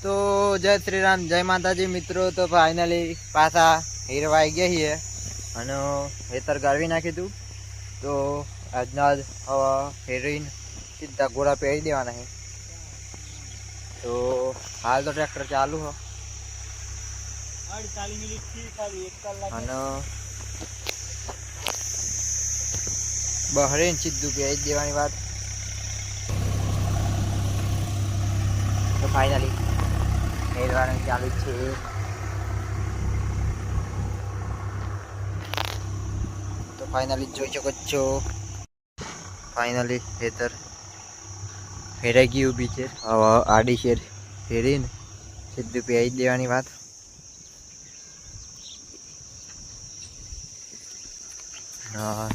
તો જય શ્રી રામ, જય માતાજી મિત્રો. તો ફાઇનલી પાછા હીરવા આવી ગયા છીએ અને હેતર ગાળવી નાખ્યું હતું. તો આજના જ હવે હેરીને સીધા ઘોડા પહેરી દેવાના છે. તો હાલ તો ટ્રેક્ટર ચાલુ છે અને બહરીને સીધું પહેરી દેવાની વાત. તો ફાઇનલી હેરવાનું ચાલુ છે. તો ફાઇનલી જોઈ શકો છો, ફાઇનલી હેતર હેરાઈ ગઈ ઊભી છે. હવે આડી શેર હેરીને સીધું પહેરી દેવાની વાત. હા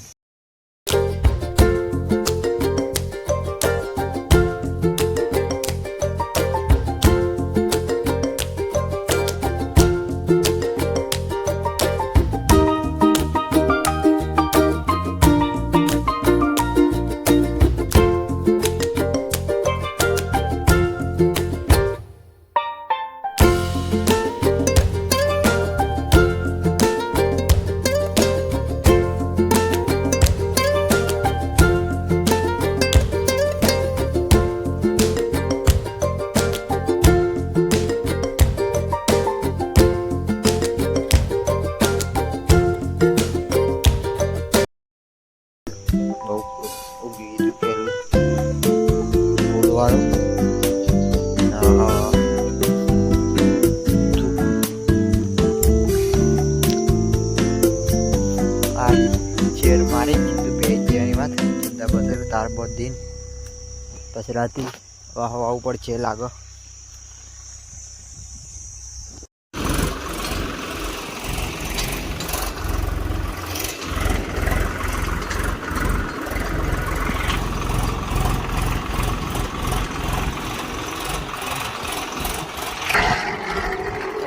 ઉગી પેલું બોલવાનું આ ચેર મારી પહેરી દેવાની વાત. સીધા બધે તાર બધી પછી રાતે વાહ ઉપર છે લાગે.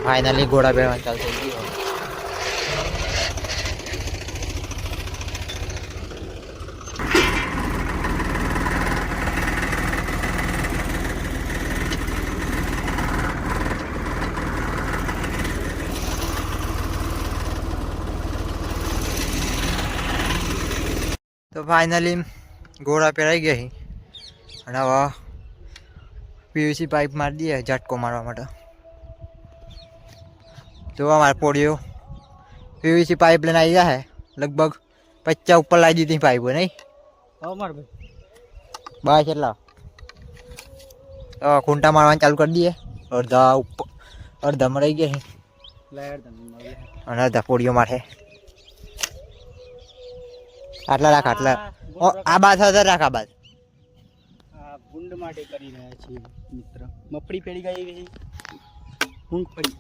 ફાઇનલી ઘોડા પહેરવાનું ચાલુ થઈ ગયું. તો ફાઇનલી ઘોડા પહેરાઈ ગયા અને હવે પીવીસી પાઇપ મારી દઈએ ઝટકો મારવા માટે. તો અમારે પોળીઓ પીવીસી પાઇપ લઈને આવી ગયા છે. લગભગ 50 ઉપર લાવી દીધી પાઇપો નહીં બસ એટલા. ખૂંટા મારવાનું ચાલુ કરી દઈએ. અડધા ઉપર અડધા મરાઈ ગયા છે અને અડધા પોળીઓ મારે. આટલા રાખ આટલા આ બાદ હતા રાખ. આ બાદ ગુંડ માટે કરી રહ્યા છીએ મિત્ર. મફળી પેડી ગઈ ઊંઘ પડી.